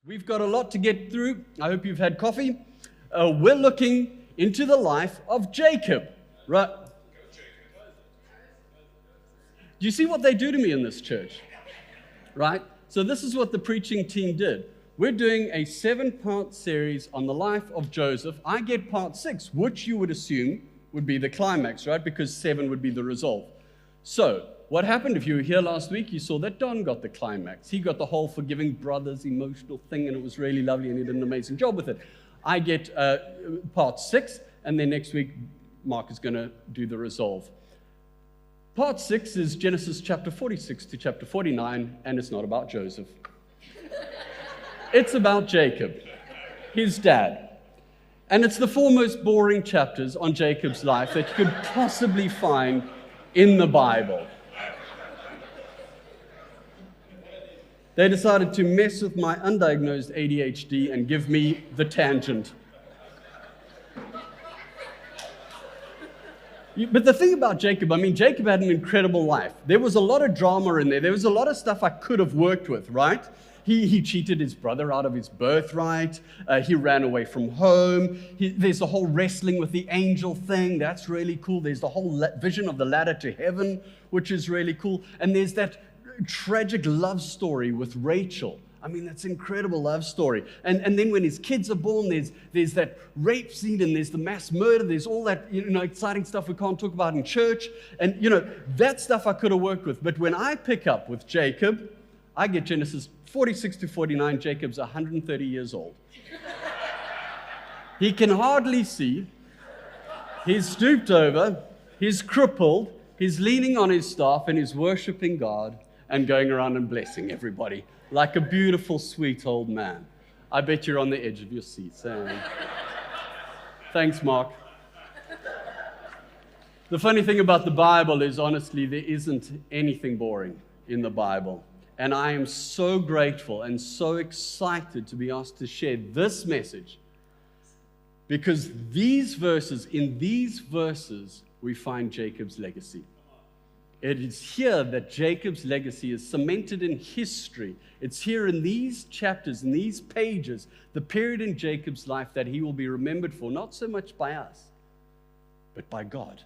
We've got a lot to get through. I hope you've had coffee. We're looking into the life of Jacob, right? Do you see what they do to me in this church? Right? So this is what the preaching team did. We're doing a 7-part series on the life of Joseph. I get part 6, which you would assume would be the climax, right? Because 7 would be the resolve. So what happened? If you were here last week, you saw that Don got the climax. He got the whole forgiving brothers emotional thing, and it was really lovely, and he did an amazing job with it. I get part 6, and then next week, Mark is going to do the resolve. Part 6 is Genesis chapter 46 to chapter 49, and it's not about Joseph. It's about Jacob, his dad. And it's the 4 most boring chapters on Jacob's life that you could possibly find in the Bible. They decided to mess with my undiagnosed ADHD and give me the tangent. But the thing about Jacob, Jacob had an incredible life. There was a lot of drama in there. There was a lot of stuff I could have worked with, right? He cheated his brother out of his birthright. He ran away from home. There's the whole wrestling with the angel thing. That's really cool. There's the whole vision of the ladder to heaven, which is really cool. And there's that tragic love story with Rachel. That's an incredible love story. And then when his kids are born, there's that rape scene, and there's the mass murder. There's all that exciting stuff we can't talk about in church. And that stuff I could have worked with. But when I pick up with Jacob, I get Genesis 46 to 49. Jacob's 130 years old. He can hardly see. He's stooped over. He's crippled. He's leaning on his staff, and he's worshiping God and going around and blessing everybody like a beautiful, sweet old man. I bet you're on the edge of your seat saying, thanks, Mark. The funny thing about the Bible is, honestly, there isn't anything boring in the Bible. And I am so grateful and so excited to be asked to share this message, because in these verses, we find Jacob's legacy. It is here that Jacob's legacy is cemented in history. It's here in these chapters, in these pages, the period in Jacob's life that he will be remembered for, not so much by us, but by God.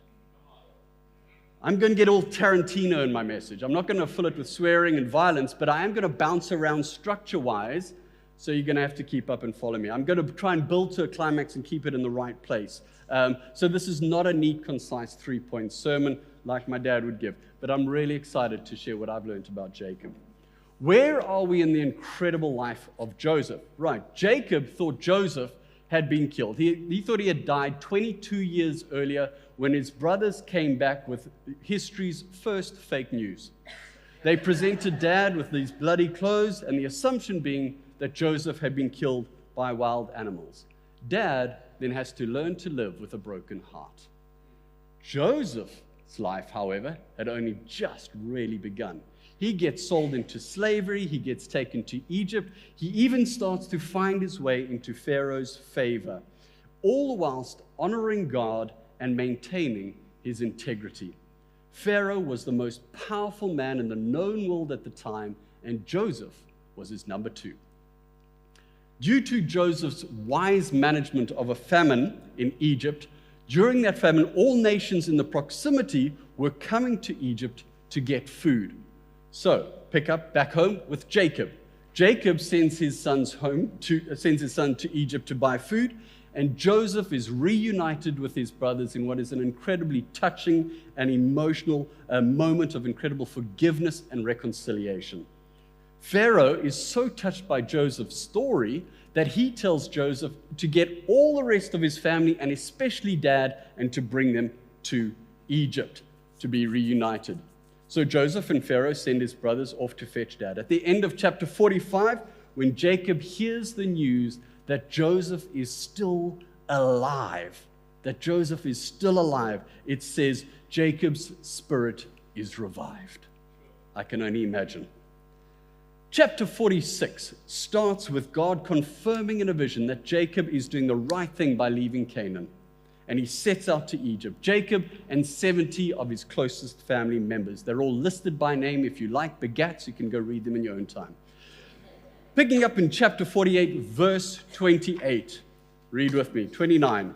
I'm going to get all Tarantino in my message. I'm not going to fill it with swearing and violence, but I am going to bounce around structure-wise, so you're going to have to keep up and follow me. I'm going to try and build to a climax and keep it in the right place. So this is not a neat, concise 3-point sermon like my dad would give, but I'm really excited to share what I've learned about Jacob. Where are we in the incredible life of Joseph? Right, Jacob thought Joseph had been killed. He thought he had died 22 years earlier when his brothers came back with history's first fake news. They presented Dad with these bloody clothes, and the assumption being that Joseph had been killed by wild animals. Dad then has to learn to live with a broken heart. Joseph's life, however, had only just really begun. He gets sold into slavery. He gets taken to Egypt. He even starts to find his way into Pharaoh's favor, all whilst honoring God and maintaining his integrity. Pharaoh was the most powerful man in the known world at the time, and Joseph was his number 2. Due to Joseph's wise management of a famine in Egypt, during that famine, all nations in the proximity were coming to Egypt to get food. So, pick up back home with Jacob. Jacob sends his son to Egypt to buy food, and Joseph is reunited with his brothers in what is an incredibly touching and emotional moment of incredible forgiveness and reconciliation. Pharaoh is so touched by Joseph's story that he tells Joseph to get all the rest of his family, and especially Dad, and to bring them to Egypt to be reunited. So Joseph and Pharaoh send his brothers off to fetch Dad. At the end of chapter 45, when Jacob hears the news that Joseph is still alive, it says Jacob's spirit is revived. I can only imagine. Chapter 46 starts with God confirming in a vision that Jacob is doing the right thing by leaving Canaan. And he sets out to Egypt. Jacob and 70 of his closest family members. They're all listed by name. If you like Begats, you can go read them in your own time. Picking up in chapter 48, verse 28. Read with me, 29.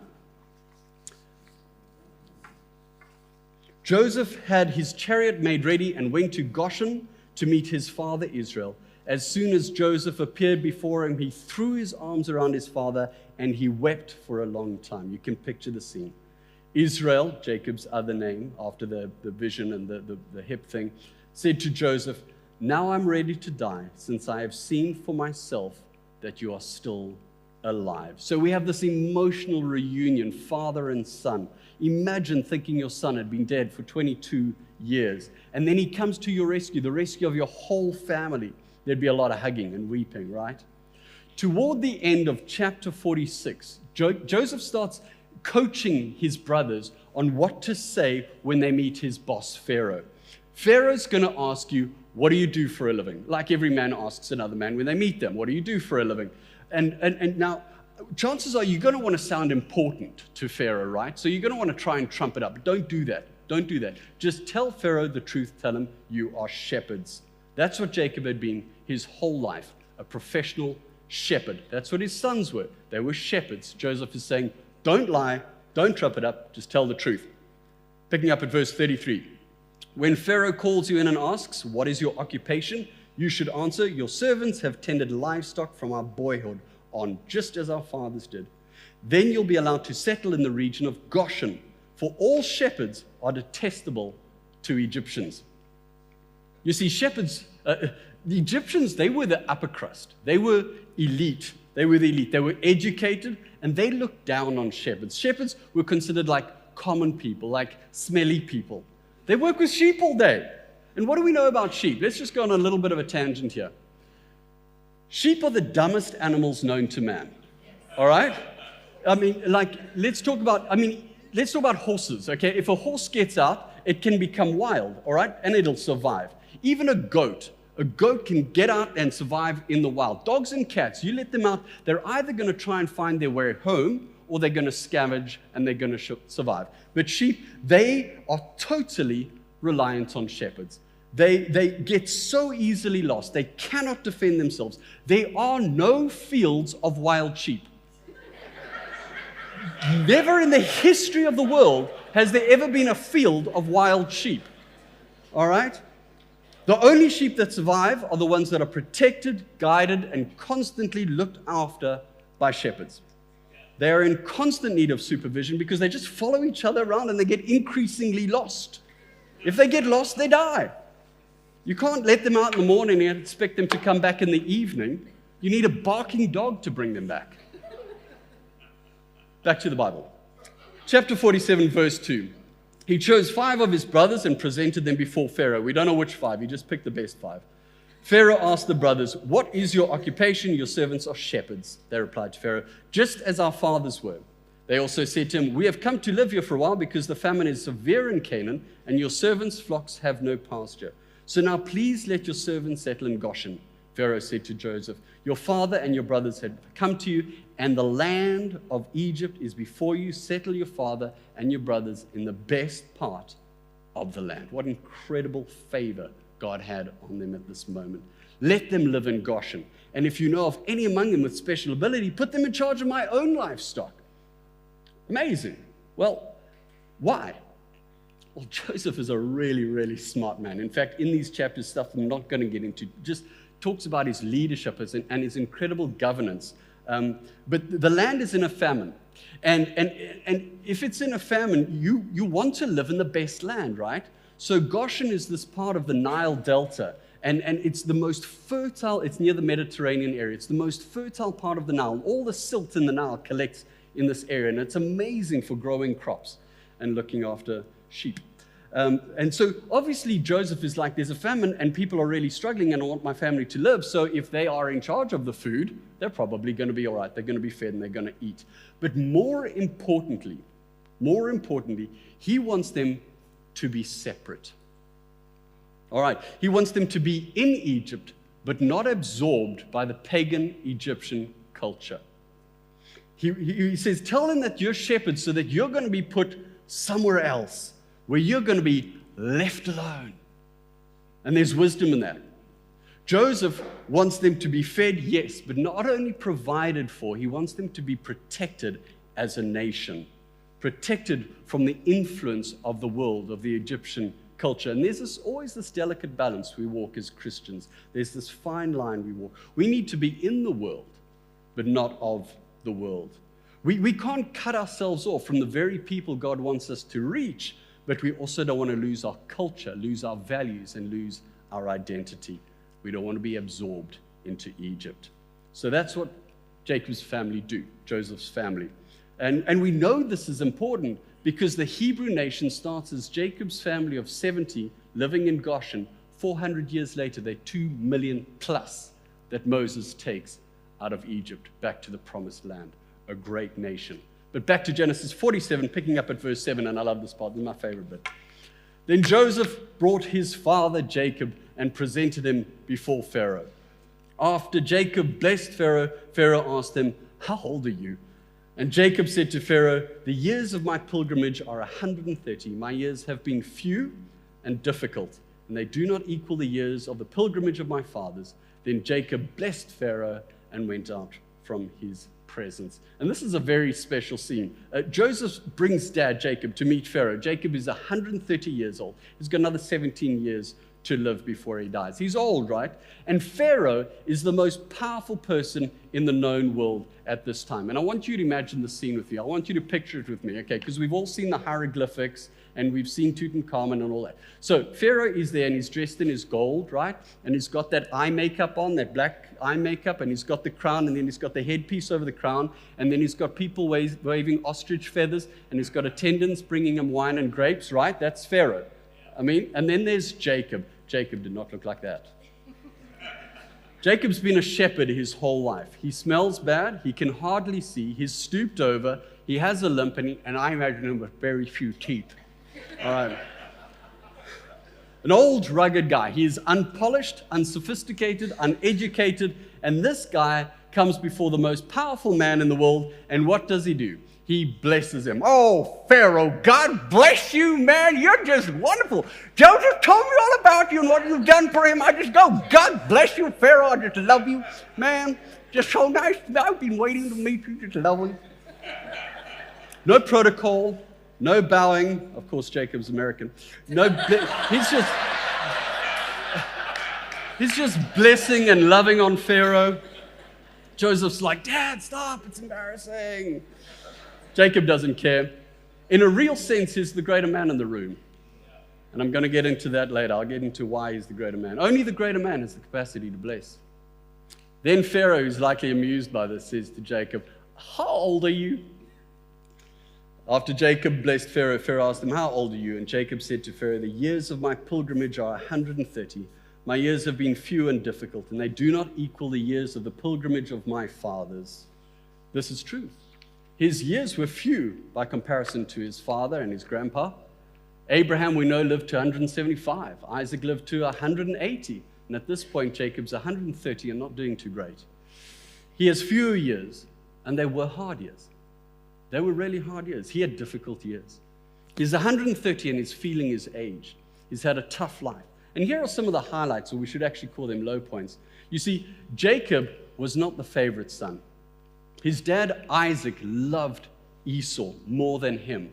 Joseph had his chariot made ready and went to Goshen to meet his father Israel. As soon as Joseph appeared before him, he threw his arms around his father and he wept for a long time. You can picture the scene. Israel, Jacob's other name, after the vision and the hip thing, said to Joseph, "Now I'm ready to die, since I have seen for myself that you are still alive." So we have this emotional reunion, father and son. Imagine thinking your son had been dead for 22 years, and then he comes to your rescue, the rescue of your whole family. There'd be a lot of hugging and weeping, right? Toward the end of chapter 46, Joseph starts coaching his brothers on what to say when they meet his boss, Pharaoh. Pharaoh's going to ask you, "What do you do for a living?" Like every man asks another man when they meet them, "What do you do for a living?" And now, chances are you're going to want to sound important to Pharaoh, right? So you're going to want to try and trump it up. But don't do that. Don't do that. Just tell Pharaoh the truth. Tell him you are shepherds. That's what Jacob had been his whole life, a professional shepherd. That's what his sons were. They were shepherds. Joseph is saying, don't lie, don't trump it up, just tell the truth. Picking up at verse 33. When Pharaoh calls you in and asks, "What is your occupation?" you should answer, "Your servants have tended livestock from our boyhood on, just as our fathers did." Then you'll be allowed to settle in the region of Goshen, for all shepherds are detestable to Egyptians. You see, shepherds, the Egyptians, they were the upper crust. They were elite. They were the elite. They were educated, and they looked down on shepherds. Shepherds were considered like common people, like smelly people. They work with sheep all day. And what do we know about sheep? Let's just go on a little bit of a tangent here. Sheep are the dumbest animals known to man. All right? Let's talk about horses, okay? If a horse gets out, it can become wild, all right? And it'll survive. Even a goat can get out and survive in the wild. Dogs and cats, you let them out, they're either going to try and find their way home, or they're going to scavenge and they're going to survive. But sheep, they are totally reliant on shepherds. They get so easily lost. They cannot defend themselves. There are no fields of wild sheep. Never in the history of the world has there ever been a field of wild sheep. All right? The only sheep that survive are the ones that are protected, guided, and constantly looked after by shepherds. They are in constant need of supervision because they just follow each other around and they get increasingly lost. If they get lost, they die. You can't let them out in the morning and expect them to come back in the evening. You need a barking dog to bring them back. Back to the Bible. Chapter 47, verse 2. He chose 5 of his brothers and presented them before Pharaoh. We don't know which 5. He just picked the best 5. Pharaoh asked the brothers, "What is your occupation?" "Your servants are shepherds," they replied to Pharaoh, "just as our fathers were." They also said to him, "We have come to live here for a while because the famine is severe in Canaan, and your servants' flocks have no pasture. So now please let your servants settle in Goshen." Pharaoh said to Joseph, "Your father and your brothers have come to you, and the land of Egypt is before you. Settle your father and your brothers in the best part of the land." What incredible favor God had on them at this moment. Let them live in Goshen. And if you know of any among them with special ability, put them in charge of my own livestock. Amazing. Well, why? Well, Joseph is a really, really smart man. In fact, in these chapters, stuff I'm not going to get into, just talks about his leadership and his incredible governance. But the land is in a famine. And if it's in a famine, you want to live in the best land, right? So Goshen is this part of the Nile Delta. And it's the most fertile, it's near the Mediterranean area. It's the most fertile part of the Nile. All the silt in the Nile collects in this area. And it's amazing for growing crops and looking after sheep. And so obviously Joseph is like, there's a famine and people are really struggling and I want my family to live. So if they are in charge of the food, they're probably going to be all right. They're going to be fed and they're going to eat. But more importantly, he wants them to be separate. All right. He wants them to be in Egypt, but not absorbed by the pagan Egyptian culture. He says, tell them that you're shepherds so that you're going to be put somewhere else, where you're going to be left alone. And there's wisdom in that. Joseph wants them to be fed, yes, but not only provided for, he wants them to be protected as a nation, protected from the influence of the world, of the Egyptian culture. And there's always this delicate balance we walk as Christians. There's this fine line we walk. We need to be in the world, but not of the world. We can't cut ourselves off from the very people God wants us to reach, but we also don't want to lose our culture, lose our values, and lose our identity. We don't want to be absorbed into Egypt. So that's what Jacob's family do, Joseph's family. And we know this is important because the Hebrew nation starts as Jacob's family of 70 living in Goshen. 400 years later, they're 2 million plus that Moses takes out of Egypt back to the promised land, a great nation. But back to Genesis 47, picking up at verse 7, and I love this part, this is my favorite bit. Then Joseph brought his father Jacob and presented him before Pharaoh. After Jacob blessed Pharaoh, Pharaoh asked him, "How old are you?" And Jacob said to Pharaoh, "The years of my pilgrimage are 130. My years have been few and difficult, and they do not equal the years of the pilgrimage of my fathers." Then Jacob blessed Pharaoh and went out from his presence. And this is a very special scene. Joseph brings dad Jacob to meet Pharaoh. Jacob is 130 years old. He's got another 17 years to live before he dies. He's old, right? And Pharaoh is the most powerful person in the known world at this time. And I want you to imagine the scene with me. I want you to picture it with me, okay? Because we've all seen the hieroglyphics and we've seen Tutankhamun and all that. So Pharaoh is there and he's dressed in his gold, right? And he's got that eye makeup on, that black eye makeup, and he's got the crown, and then he's got the headpiece over the crown, and then he's got people waving ostrich feathers, and he's got attendants bringing him wine and grapes, right? That's Pharaoh. And then there's Jacob. Jacob did not look like that. Jacob's been a shepherd his whole life. He smells bad. He can hardly see. He's stooped over. He has a limp, and I imagine him with very few teeth. All right. An old, rugged guy. He is unpolished, unsophisticated, uneducated, and this guy comes before the most powerful man in the world, and what does he do? He blesses him. "Oh, Pharaoh, God bless you, man. You're just wonderful. Joseph told me all about you and what you've done for him. I just go, God bless you, Pharaoh. I just love you, man. Just so nice. I've been waiting to meet you. Just love you." No protocol, no bowing. Of course, Jacob's American. He's just blessing and loving on Pharaoh. Joseph's like, "Dad, stop. It's embarrassing." Jacob doesn't care. In a real sense, he's the greater man in the room. And I'm going to get into that later. I'll get into why he's the greater man. Only the greater man has the capacity to bless. Then Pharaoh, who's likely amused by this, says to Jacob, "How old are you?" After Jacob blessed Pharaoh, Pharaoh asked him, "How old are you?" And Jacob said to Pharaoh, "The years of my pilgrimage are 130. My years have been few and difficult, and they do not equal the years of the pilgrimage of my fathers." This is true. His years were few by comparison to his father and his grandpa. Abraham, we know, lived to 175. Isaac lived to 180. And at this point, Jacob's 130 and not doing too great. He has fewer years, and they were hard years. They were really hard years. He had difficult years. He's 130 and he's feeling his age. He's had a tough life. And here are some of the highlights, or we should actually call them low points. You see, Jacob was not the favorite son. His dad, Isaac, loved Esau more than him.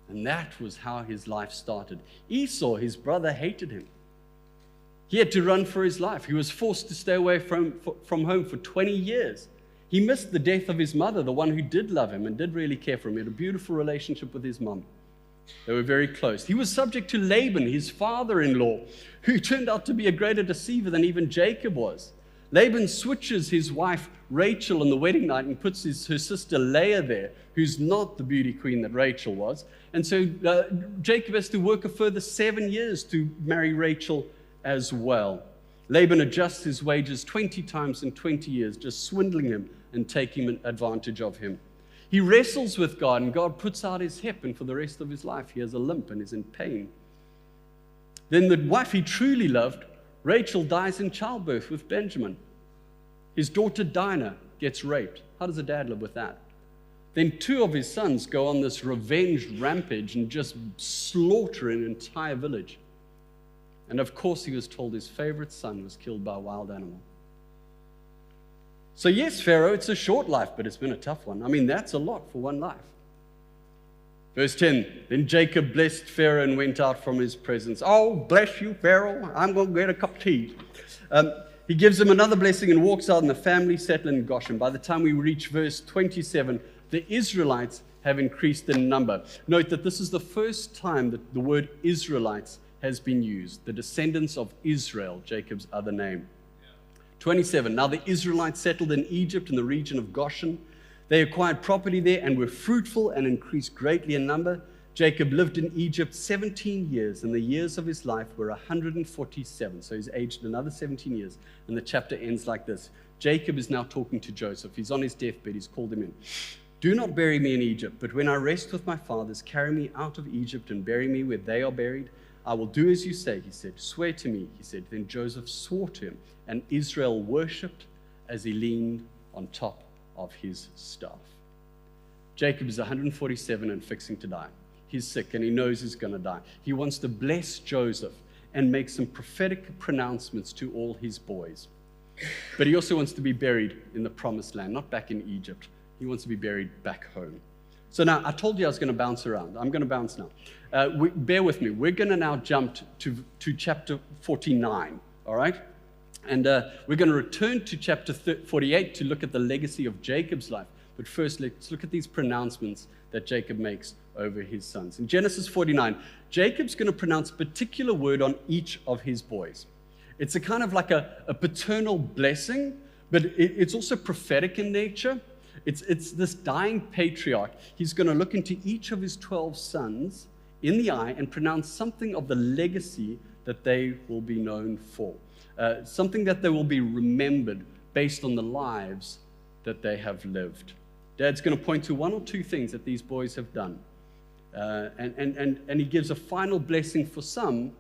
And that was how his life started. Esau, his brother, hated him. He had to run for his life. He was forced to stay away from home for 20 years. He missed the death of his mother, the one who did love him and did really care for him. He had a beautiful relationship with his mom. They were very close. He was subject to Laban, his father-in-law, who turned out to be a greater deceiver than even Jacob was. Laban switches his wife Rachel on the wedding night and puts her sister Leah there, who's not the beauty queen that Rachel was. And so Jacob has to work a further 7 years to marry Rachel as well. Laban adjusts his wages 20 times in 20 years, just swindling him and taking advantage of him. He wrestles with God, and God puts out his hip, and for the rest of his life, he has a limp and is in pain. Then the wife he truly loved, Rachel, dies in childbirth with Benjamin. His daughter Dinah gets raped. How does a dad live with that? Then 2 of his sons go on this revenge rampage and just slaughter an entire village. And of course, he was told his favorite son was killed by a wild animal. So yes, Pharaoh, it's a short life, but it's been a tough one. I mean, that's a lot for one life. Verse 10, then Jacob blessed Pharaoh and went out from his presence. Oh, bless you, Pharaoh. I'm going to get a cup of tea. He gives him another blessing and walks out, and the family settle in Goshen. By the time we reach verse 27, the Israelites have increased in number. Note that this is the first time that the word Israelites has been used, the descendants of Israel, Jacob's other name. 27, now the Israelites settled in Egypt in the region of Goshen. They acquired property there and were fruitful and increased greatly in number. Jacob lived in Egypt 17 years, and the years of his life were 147. So he's aged another 17 years. And the chapter ends like this. Jacob is now talking to Joseph. He's on his deathbed. He's called him in. Do not bury me in Egypt, but when I rest with my fathers, carry me out of Egypt and bury me where they are buried. I will do as you say, he said. Swear to me, he said. Then Joseph swore to him, and Israel worshipped as he leaned on top of his staff. Jacob is 147 and fixing to die. He's sick and he knows he's going to die. He wants to bless Joseph and make some prophetic pronouncements to all his boys. But he also wants to be buried in the promised land, not back in Egypt. He wants to be buried back home. So now, I told you I was going to bounce around. I'm going to bounce now. Bear with me. We're going to now jump to chapter 49, all right? And we're going to return to chapter 48 to look at the legacy of Jacob's life. But first, let's look at these pronouncements that Jacob makes over his sons. In Genesis 49, Jacob's going to pronounce a particular word on each of his boys. It's a kind of like a paternal blessing, but it's also prophetic in nature. It's this dying patriarch. He's going to look into each of his 12 sons in the eye and pronounce something of the legacy that they will be known for. Something that they will be remembered based on the lives that they have lived. Dad's going to point to one or two things that these boys have done. And he gives a final blessing for some,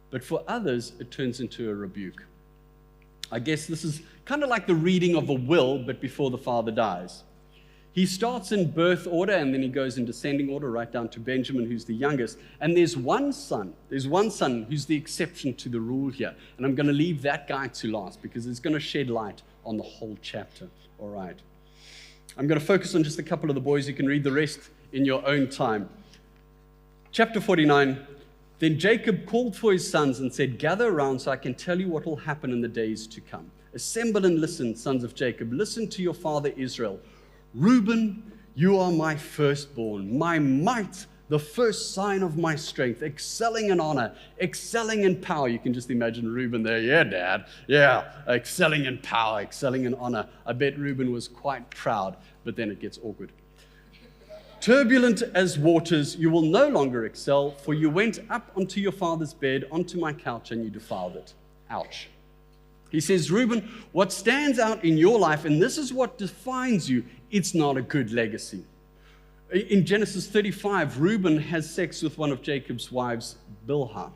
but for others, it turns into a rebuke. I guess this is kind of like the reading of a will, but before the father dies. He starts in birth order, and then he goes in descending order right down to Benjamin, who's the youngest. And there's one son who's the exception to the rule here. And I'm going to leave that guy to last because it's going to shed light on the whole chapter. All right. I'm going to focus on just a couple of the boys. You can read the rest in your own time. Chapter 49, then Jacob called for his sons and said, gather around so I can tell you what will happen in the days to come. Assemble and listen, sons of Jacob. Listen to your father Israel. Reuben, you are my firstborn, my might, the first sign of my strength, excelling in honor, excelling in power. You can just imagine Reuben there. Yeah, Dad. Yeah, excelling in power, excelling in honor. I bet Reuben was quite proud, but then it gets awkward. Turbulent as waters, you will no longer excel, for you went up onto your father's bed, onto my couch, and you defiled it. Ouch. He says, Reuben, what stands out in your life, and this is what defines you, it's not a good legacy. In Genesis 35, Reuben has sex with one of Jacob's wives, Bilhah.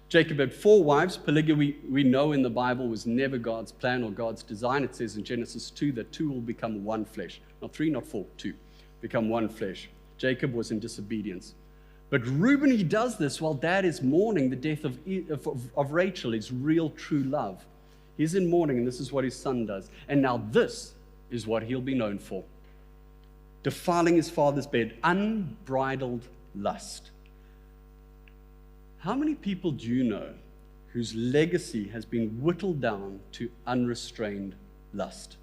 Jacob had 4 wives. Polygamy, we know in the Bible, was never God's plan or God's design. It says in Genesis 2 that 2 will become one flesh. Not 3, not 4, 2. Become one flesh. Jacob was in disobedience. But Reuben, he does this while Dad is mourning the death of Rachel, his real true love. He's in mourning, and this is what his son does. And now this is what he'll be known for. Defiling his father's bed, unbridled lust. How many people do you know whose legacy has been whittled down to unrestrained lust?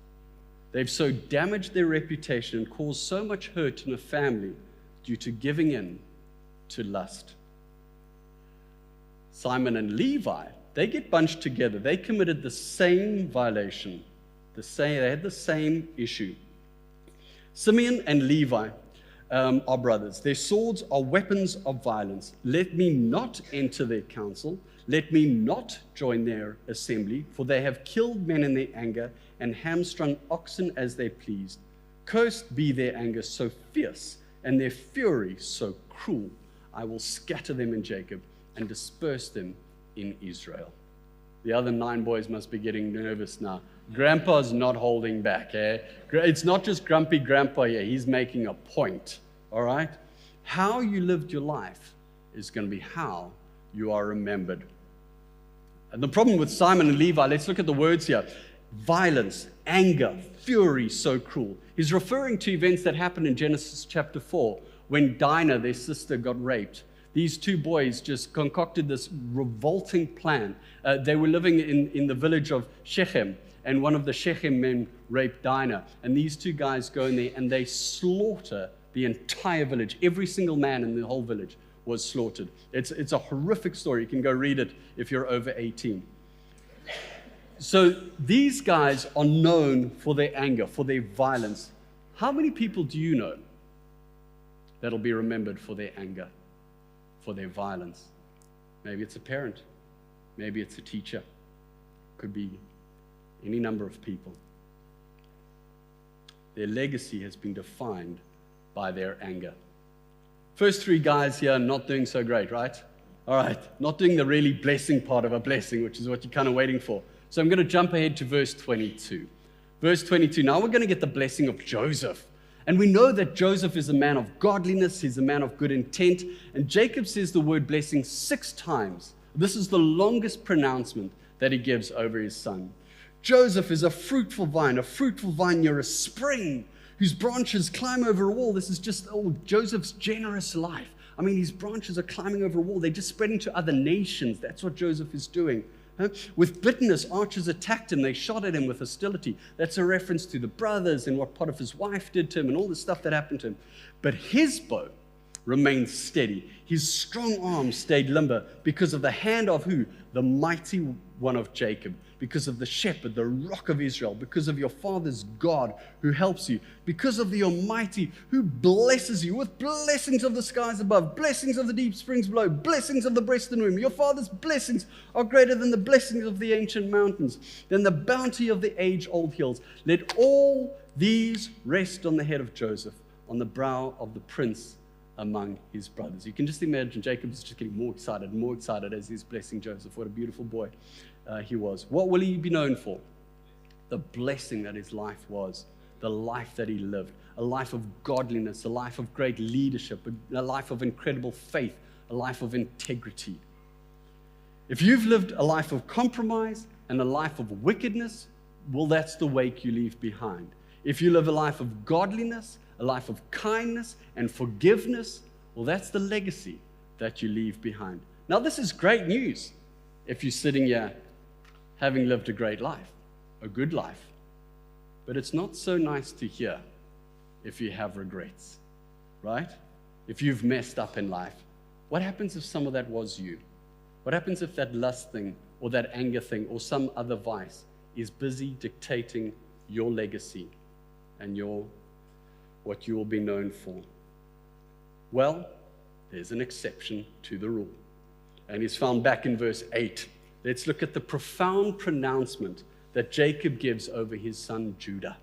They've so damaged their reputation and caused so much hurt in a family due to giving in to lust. Simon and Levi, they get bunched together. They committed the same violation. They had the same issue. Simeon and Levi are brothers. Their swords are weapons of violence. Let me not enter their council. Let me not join their assembly, for they have killed men in their anger and hamstrung oxen as they pleased. Cursed be their anger so fierce and their fury so cruel. I will scatter them in Jacob and disperse them in Israel. The other 9 boys must be getting nervous now. Grandpa's not holding back. It's not just grumpy grandpa here. He's making a point. All right? How you lived your life is going to be how you are remembered. And the problem with Simon and Levi, let's look at the words here. Violence, anger, fury, so cruel. He's referring to events that happened in Genesis chapter 4 when Dinah, their sister, got raped. These two boys just concocted this revolting plan. They were living in the village of Shechem, and one of the Shechem men raped Dinah. And these two guys go in there and they slaughter the entire village. Every single man in the whole village was slaughtered. It's a horrific story. You can go read it if you're over 18. So these guys are known for their anger, for their violence. How many people do you know that'll be remembered for their anger, for their violence? Maybe it's a parent. Maybe it's a teacher. Could be any number of people. Their legacy has been defined by their anger. First three guys here not doing so great, right? All right, not doing the really blessing part of a blessing, which is what you're kind of waiting for. So I'm going to jump ahead to verse 22. Verse 22, now we're going to get the blessing of Joseph. And we know that Joseph is a man of godliness, he's a man of good intent. And Jacob says the word blessing 6 times. This is the longest pronouncement that he gives over his son. Joseph is a fruitful vine near a spring, whose branches climb over a wall. This is just Joseph's generous life. I mean, his branches are climbing over a wall. They're just spreading to other nations. That's what Joseph is doing. With bitterness, archers attacked him. They shot at him with hostility. That's a reference to the brothers and what Potiphar's wife did to him and all the stuff that happened to him. But his bow remained steady. His strong arm stayed limber because of the hand of who? The mighty one of Jacob. Because of the shepherd, the rock of Israel. Because of your father's God who helps you. Because of the Almighty who blesses you with blessings of the skies above, blessings of the deep springs below, blessings of the breast and womb. Your father's blessings are greater than the blessings of the ancient mountains, than the bounty of the age-old hills. Let all these rest on the head of Joseph, on the brow of the prince among his brothers. You can just imagine Jacob is just getting more excited as he's blessing Joseph. What a beautiful boy he was. What will he be known for? The blessing that his life was, the life that he lived, a life of godliness, a life of great leadership, a life of incredible faith, a life of integrity. If you've lived a life of compromise and a life of wickedness, well, that's the wake you leave behind. If you live a life of godliness, a life of kindness and forgiveness, well, that's the legacy that you leave behind. Now, this is great news if you're sitting here having lived a great life, a good life. But it's not so nice to hear if you have regrets, right? If you've messed up in life. What happens if some of that was you? What happens if that lust thing or that anger thing or some other vice is busy dictating your legacy and what you will be known for? Well, there's an exception to the rule. And it's found back in verse 8. Let's look at the profound pronouncement that Jacob gives over his son Judah.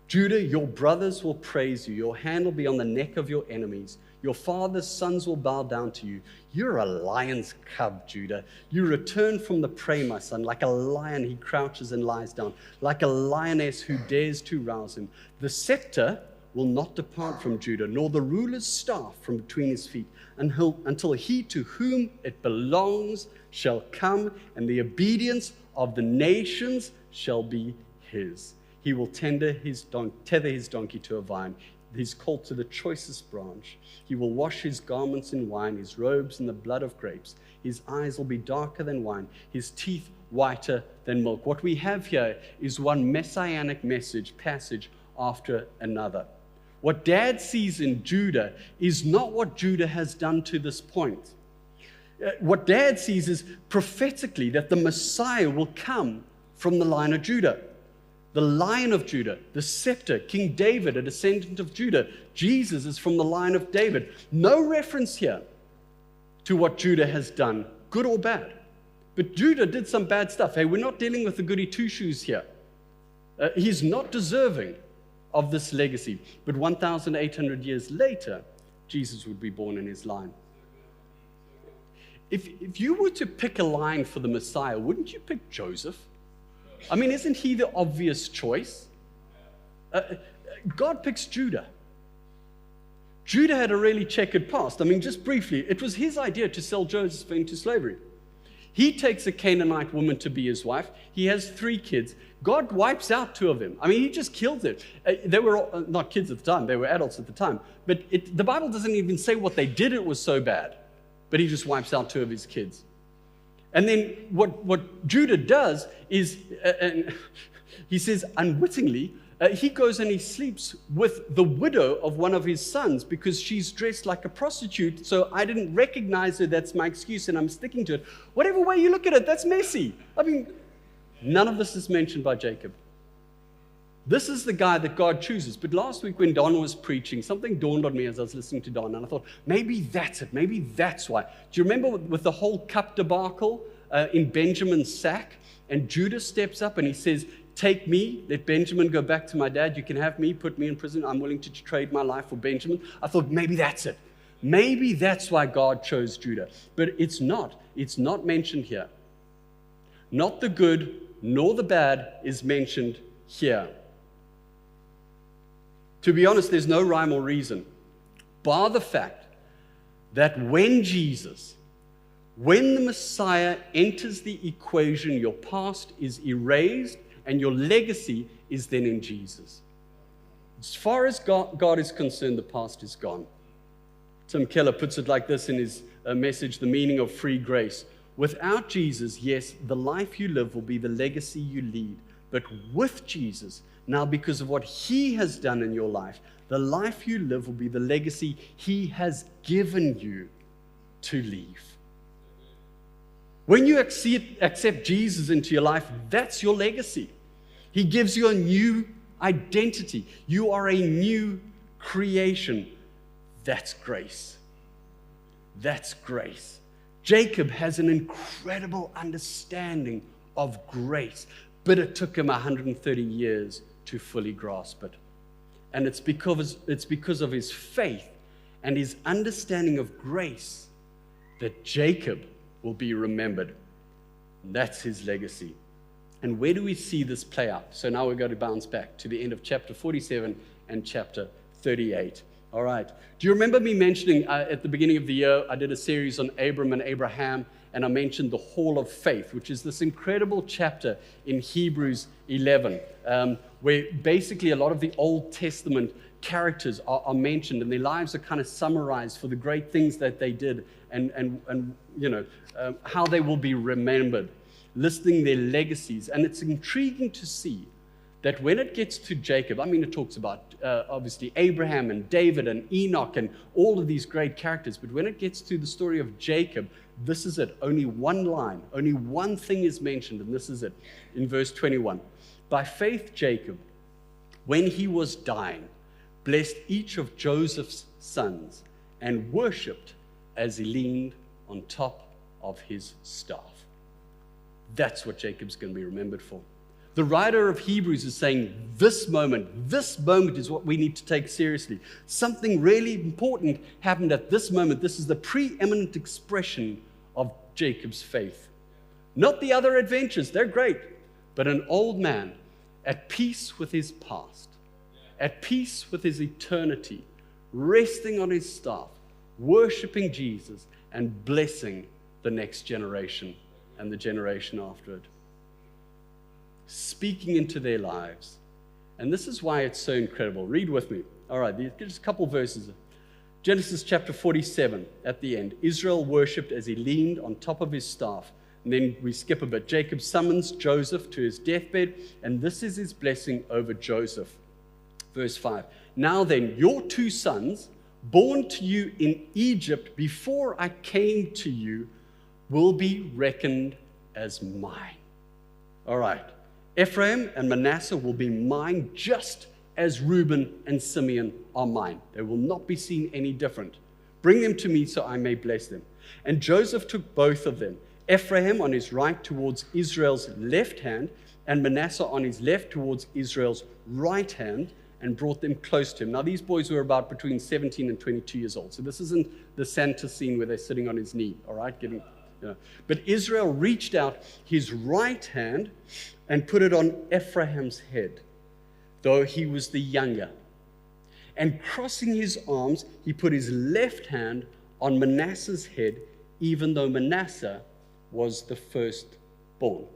Judah, your brothers will praise you. Your hand will be on the neck of your enemies. Your father's sons will bow down to you. You're a lion's cub, Judah. You return from the prey, my son. Like a lion, he crouches and lies down. Like a lioness who dares to rouse him. The scepter will not depart from Judah, nor the ruler's staff from between his feet, until he to whom it belongs shall come, and the obedience of the nations shall be his. He will tether his donkey to a vine, his colt to the choicest branch. He will wash his garments in wine, his robes in the blood of grapes. His eyes will be darker than wine, his teeth whiter than milk. What we have here is one messianic passage after another. What Dad sees in Judah is not what Judah has done to this point. What Dad sees is prophetically that the Messiah will come from the line of Judah. The Lion of Judah, the scepter, King David, a descendant of Judah. Jesus is from the line of David. No reference here to what Judah has done, good or bad. But Judah did some bad stuff. Hey, we're not dealing with the goody two-shoes here. He's not deserving of this legacy. But 1,800 years later, Jesus would be born in his line. If you were to pick a line for the Messiah, wouldn't you pick Joseph? I mean, isn't he the obvious choice? God picks Judah. Judah had a really checkered past. I mean, just briefly, it was his idea to sell Joseph into slavery. He takes a Canaanite woman to be his wife. He has 3 kids. God wipes out 2 of them. I mean, he just kills it. They were all, not kids at the time. They were adults at the time. But the Bible doesn't even say what they did. It was so bad. But he just wipes out 2 of his kids. And then what Judah does is, and he says unwittingly, he goes and he sleeps with the widow of one of his sons because she's dressed like a prostitute. So I didn't recognize her. That's my excuse, and I'm sticking to it. Whatever way you look at it, that's messy. I mean, none of this is mentioned by Jacob. This is the guy that God chooses. But last week when Don was preaching, something dawned on me as I was listening to Don, and I thought, maybe that's it. Maybe that's why. Do you remember with the whole cup debacle in Benjamin's sack? And Judah steps up and he says, take me, let Benjamin go back to my dad. You can have me, put me in prison. I'm willing to trade my life for Benjamin. I thought, maybe that's it. Maybe that's why God chose Judah. But it's not. It's not mentioned here. Not the good nor the bad is mentioned here. To be honest, there's no rhyme or reason, bar the fact that when the Messiah enters the equation, your past is erased and your legacy is then in Jesus. As far as God is concerned, the past is gone. Tim Keller puts it like this in his message, The Meaning of Free Grace. Without Jesus, yes, the life you live will be the legacy you lead. But with Jesus, now because of what he has done in your life, the life you live will be the legacy he has given you to leave. When you accept Jesus into your life, that's your legacy. He gives you a new identity. You are a new creation. That's grace. That's grace. Jacob has an incredible understanding of grace, but it took him 130 years to fully grasp it. And it's because of his faith and his understanding of grace that Jacob will be remembered. That's his legacy. And where do we see this play out? So now we're going to bounce back to the end of chapter 47 and chapter 38. All right. Do you remember me mentioning at the beginning of the year, I did a series on Abram and Abraham, and I mentioned the Hall of Faith, which is this incredible chapter in Hebrews 11, where basically a lot of the Old Testament characters are mentioned, and their lives are kind of summarized for the great things that they did, and how they will be remembered, listing their legacies. And it's intriguing to see that when it gets to Jacob, I mean, it talks about obviously Abraham and David and Enoch and all of these great characters, but when it gets to the story of Jacob, this is it. Only one line, only one thing is mentioned, and this is it. In verse 21, by faith Jacob, when he was dying, blessed each of Joseph's sons and worshipped as he leaned on top of his staff. That's what Jacob's going to be remembered for. The writer of Hebrews is saying this moment is what we need to take seriously. Something really important happened at this moment. This is the preeminent expression of Jacob's faith. Not the other adventures, they're great, but an old man at peace with his past, at peace with his eternity, resting on his staff, worshiping Jesus, and blessing the next generation and the generation after it. Speaking into their lives. And this is why it's so incredible. Read with me. All right, just a couple verses. Genesis chapter 47 at the end. Israel worshipped as he leaned on top of his staff. And then we skip a bit. Jacob summons Joseph to his deathbed, and this is his blessing over Joseph. Verse 5. Now then, your 2 sons, born to you in Egypt before I came to you, will be reckoned as mine. All right. Ephraim and Manasseh will be mine just as Reuben and Simeon are mine. They will not be seen any different. Bring them to me so I may bless them. And Joseph took both of them, Ephraim on his right towards Israel's left hand, and Manasseh on his left towards Israel's right hand, and brought them close to him. Now, these boys were about between 17 and 22 years old. So this isn't the Santa scene where they're sitting on his knee, all right? But Israel reached out his right hand and put it on Ephraim's head, though he was the younger. And crossing his arms, he put his left hand on Manasseh's head, even though Manasseh was the firstborn.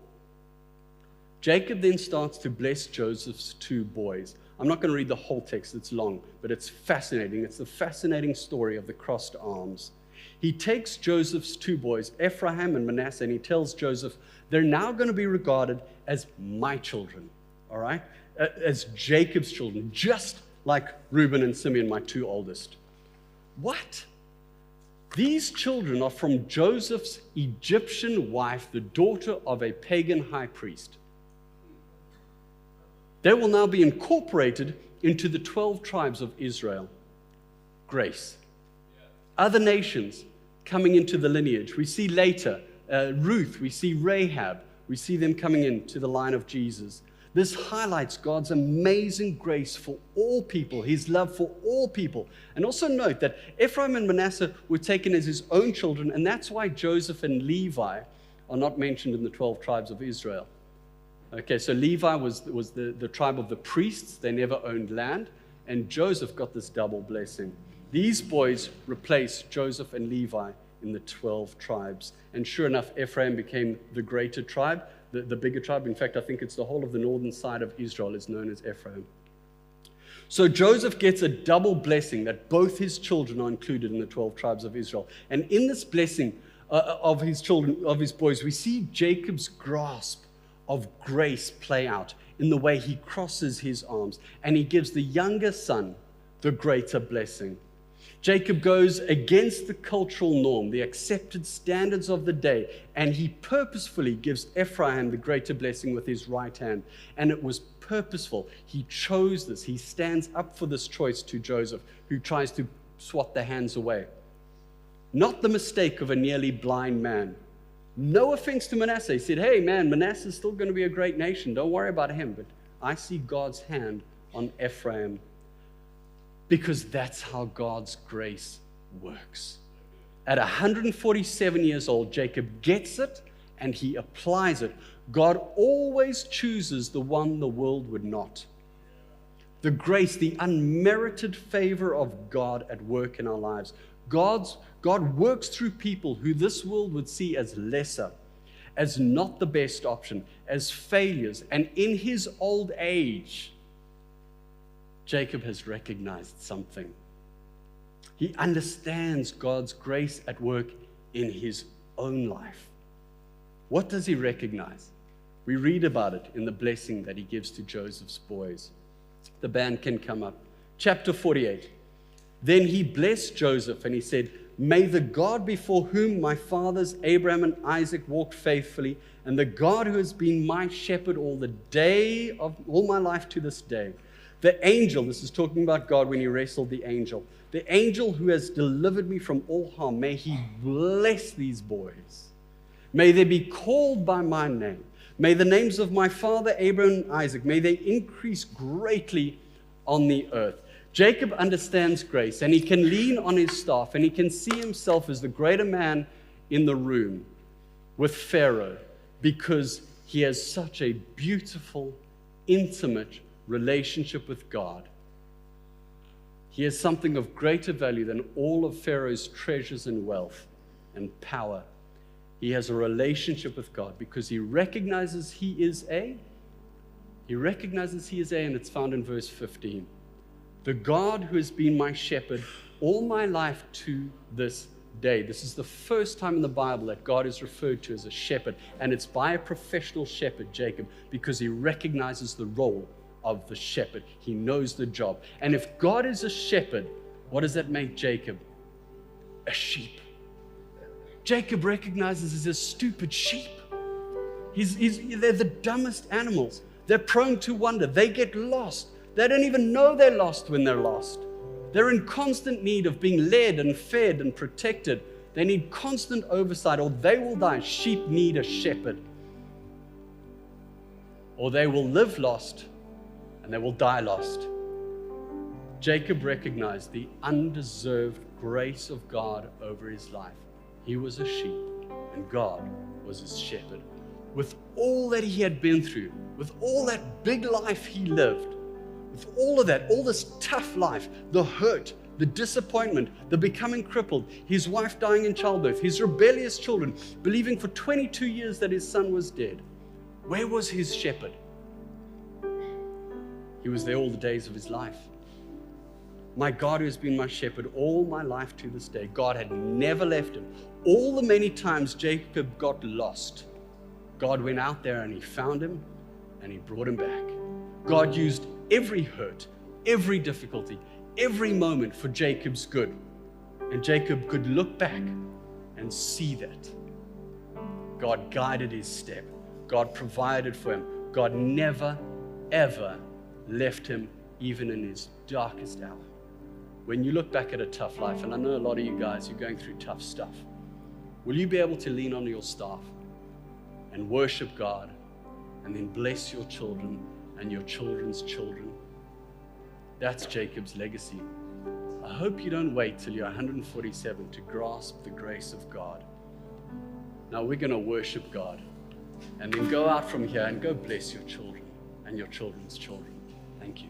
Jacob then starts to bless Joseph's 2 boys. I'm not going to read the whole text, it's long, but it's fascinating. It's the fascinating story of the crossed arms. He takes Joseph's 2 boys, Ephraim and Manasseh, and he tells Joseph, they're now going to be regarded as my children, all right? As Jacob's children, just like Reuben and Simeon, my 2 oldest. What? These children are from Joseph's Egyptian wife, the daughter of a pagan high priest. They will now be incorporated into the 12 tribes of Israel. Grace. Other nations coming into the lineage. We see later Ruth, we see Rahab, we see them coming into the line of Jesus. This highlights God's amazing grace for all people, his love for all people. And also note that Ephraim and Manasseh were taken as his own children, and that's why Joseph and Levi are not mentioned in the 12 tribes of Israel. Okay, so Levi was the tribe of the priests. They never owned land. And Joseph got this double blessing. These boys replaced Joseph and Levi in the 12 tribes. And sure enough, Ephraim became the greater tribe, the bigger tribe. In fact, I think it's the whole of the northern side of Israel is known as Ephraim. So Joseph gets a double blessing that both his children are included in the 12 tribes of Israel. And in this blessing of his children, of his boys, we see Jacob's grasp of grace play out in the way he crosses his arms, and he gives the younger son the greater blessing. Jacob goes against the cultural norm, the accepted standards of the day, and he purposefully gives Ephraim the greater blessing with his right hand. And it was purposeful. He chose this. He stands up for this choice to Joseph, who tries to swat the hands away. Not the mistake of a nearly blind man. No offense to Manasseh. He said, hey, man, Manasseh is still going to be a great nation. Don't worry about him. But I see God's hand on Ephraim because that's how God's grace works. At 147 years old, Jacob gets it and he applies it. God always chooses the one the world would not. The grace, the unmerited favor of God at work in our lives. God works through people who this world would see as lesser, as not the best option, as failures. And in his old age, Jacob has recognized something. He understands God's grace at work in his own life. What does he recognize? We read about it in the blessing that he gives to Joseph's boys. The band can come up. Chapter 48. Then he blessed Joseph and he said, may the God before whom my fathers Abraham and Isaac walked faithfully, and the God who has been my shepherd all my life to this day, the angel, this is talking about God when he wrestled the angel who has delivered me from all harm, may he bless these boys. May they be called by my name. May the names of my father Abraham and Isaac, may they increase greatly on the earth. Jacob understands grace, and he can lean on his staff, and he can see himself as the greater man in the room with Pharaoh because he has such a beautiful, intimate relationship with God. He has something of greater value than all of Pharaoh's treasures and wealth and power. He has a relationship with God because he recognizes he is A. And it's found in verse 15. The God who has been my shepherd all my life to this day. This is the first time in the Bible that God is referred to as a shepherd, and it's by a professional shepherd, Jacob, because he recognizes the role of the shepherd. He knows the job. And if God is a shepherd, what does that make Jacob? A sheep. Jacob recognizes as a stupid sheep. They're the dumbest animals. They're prone to wander. They get lost. They don't even know they're lost when they're lost. They're in constant need of being led and fed and protected. They need constant oversight, or they will die. Sheep need a shepherd. Or they will live lost and they will die lost. Jacob recognized the undeserved grace of God over his life. He was a sheep and God was his shepherd. With all that he had been through, with all that big life he lived, with all of that, all this tough life, the hurt, the disappointment, the becoming crippled, his wife dying in childbirth, his rebellious children, believing for 22 years that his son was dead. Where was his shepherd? He was there all the days of his life. My God, who has been my shepherd all my life to this day. God had never left him. All the many times Jacob got lost, God went out there and he found him and he brought him back. God used every hurt, every difficulty, every moment for Jacob's good. And Jacob could look back and see that. God guided his step. God provided for him. God never, ever left him, even in his darkest hour. When you look back at a tough life, and I know a lot of you guys, you're going through tough stuff, will you be able to lean on your staff and worship God and then bless your children and your children's children? That's Jacob's legacy. I hope you don't wait till you're 147 to grasp the grace of God. Now we're going to worship God and then go out from here and go bless your children and your children's children. Thank you.